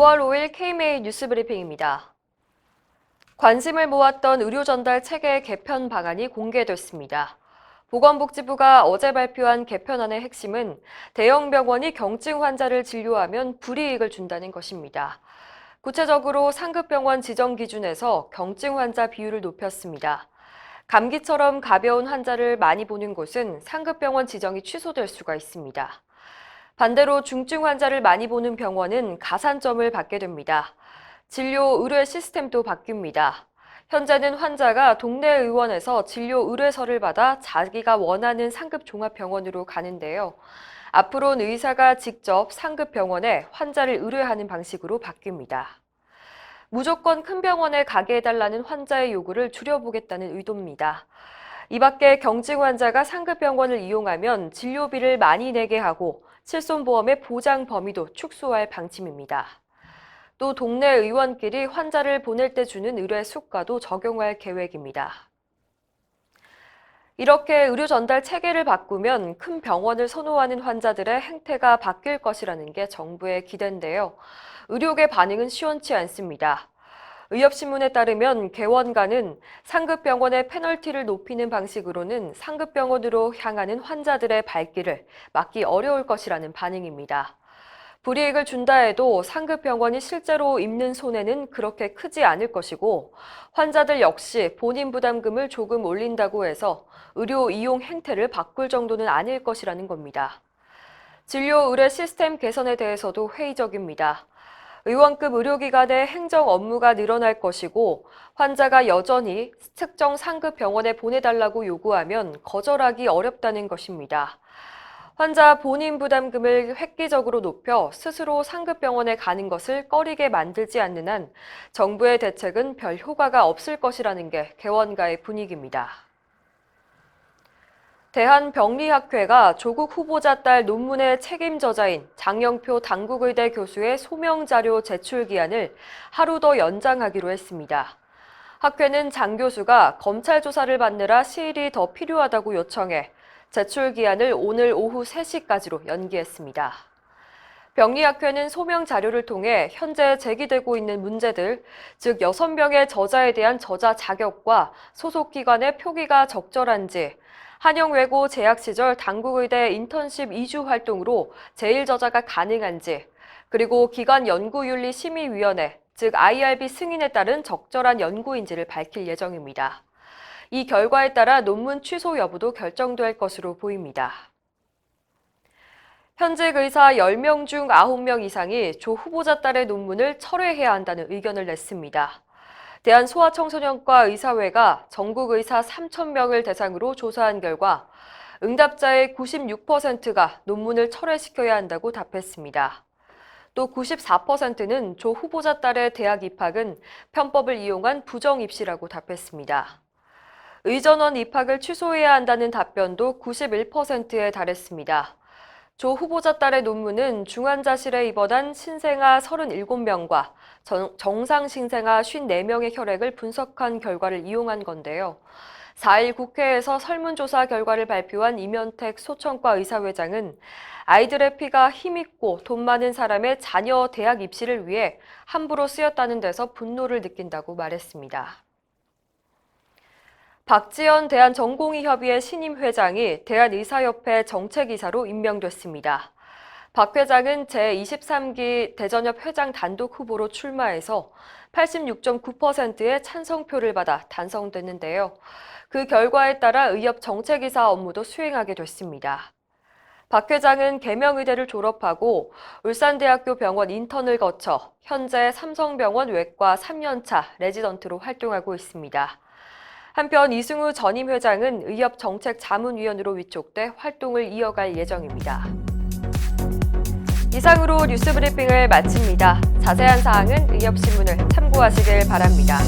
9월 5일 KMA 뉴스 브리핑입니다. 관심을 모았던 의료 전달 체계 개편 방안이 공개됐습니다. 보건복지부가 어제 발표한 개편안의 핵심은 대형 병원이 경증 환자를 진료하면 불이익을 준다는 것입니다. 구체적으로 상급병원 지정 기준에서 경증 환자 비율을 높였습니다. 감기처럼 가벼운 환자를 많이 보는 곳은 상급병원 지정이 취소될 수가 있습니다. 반대로 중증 환자를 많이 보는 병원은 가산점을 받게 됩니다. 진료 의뢰 시스템도 바뀝니다. 현재는 환자가 동네 의원에서 진료 의뢰서를 받아 자기가 원하는 상급 종합병원으로 가는데요. 앞으로는 의사가 직접 상급 병원에 환자를 의뢰하는 방식으로 바뀝니다. 무조건 큰 병원에 가게 해달라는 환자의 요구를 줄여보겠다는 의도입니다. 이 밖에 경증 환자가 상급 병원을 이용하면 진료비를 많이 내게 하고 실손보험의 보장 범위도 축소할 방침입니다. 또 동네 의원끼리 환자를 보낼 때 주는 의뢰 수가도 적용할 계획입니다. 이렇게 의료 전달 체계를 바꾸면 큰 병원을 선호하는 환자들의 행태가 바뀔 것이라는 게 정부의 기대인데요. 의료계 반응은 시원치 않습니다. 의협신문에 따르면 개원가는 상급병원의 페널티를 높이는 방식으로는 상급병원으로 향하는 환자들의 발길을 막기 어려울 것이라는 반응입니다. 불이익을 준다 해도 상급병원이 실제로 입는 손해는 그렇게 크지 않을 것이고 환자들 역시 본인 부담금을 조금 올린다고 해서 의료 이용 행태를 바꿀 정도는 아닐 것이라는 겁니다. 진료 의뢰 시스템 개선에 대해서도 회의적입니다. 의원급 의료기관의 행정 업무가 늘어날 것이고 환자가 여전히 특정 상급 병원에 보내달라고 요구하면 거절하기 어렵다는 것입니다. 환자 본인 부담금을 획기적으로 높여 스스로 상급 병원에 가는 것을 꺼리게 만들지 않는 한 정부의 대책은 별 효과가 없을 것이라는 게 개원가의 분위기입니다. 대한병리학회가 조국 후보자 딸 논문의 책임 저자인 장영표 당국의대 교수의 소명 자료 제출 기한을 하루 더 연장하기로 했습니다. 학회는 장 교수가 검찰 조사를 받느라 시일이 더 필요하다고 요청해 제출 기한을 오늘 오후 3시까지로 연기했습니다. 병리학회는 소명 자료를 통해 현재 제기되고 있는 문제들, 즉 6명의 저자에 대한 저자 자격과 소속 기관의 표기가 적절한지, 한영외고 재학 시절 당국의대 인턴십 2주 활동으로 제1저자가 가능한지, 그리고 기관 연구윤리심의위원회, 즉 IRB 승인에 따른 적절한 연구인지를 밝힐 예정입니다. 이 결과에 따라 논문 취소 여부도 결정될 것으로 보입니다. 현직 의사 10명 중 9명 이상이 조 후보자 딸의 논문을 철회해야 한다는 의견을 냈습니다. 대한소아청소년과 의사회가 전국 의사 3,000명을 대상으로 조사한 결과 응답자의 96%가 논문을 철회시켜야 한다고 답했습니다. 또 94%는 조 후보자 딸의 대학 입학은 편법을 이용한 부정 입시라고 답했습니다. 의전원 입학을 취소해야 한다는 답변도 91%에 달했습니다. 조 후보자 딸의 논문은 중환자실에 입원한 신생아 37명과 정상 신생아 54명의 혈액을 분석한 결과를 이용한 건데요. 4일 국회에서 설문조사 결과를 발표한 이면택 소청과 의사회장은 아이들의 피가 힘있고 돈 많은 사람의 자녀 대학 입시를 위해 함부로 쓰였다는 데서 분노를 느낀다고 말했습니다. 박지연 대한전공의협의회 신임 회장이 대한의사협회 정책이사로 임명됐습니다. 박 회장은 제23기 대전협 회장 단독 후보로 출마해서 86.9%의 찬성표를 받아 당선됐는데요. 그 결과에 따라 의협 정책이사 업무도 수행하게 됐습니다. 박 회장은 계명의대를 졸업하고 울산대학교 병원 인턴을 거쳐 현재 삼성병원 외과 3년차 레지던트로 활동하고 있습니다. 한편 이승우 전임 회장은 의협 정책자문위원으로 위촉돼 활동을 이어갈 예정입니다. 이상으로 뉴스 브리핑을 마칩니다. 자세한 사항은 의협신문을 참고하시길 바랍니다.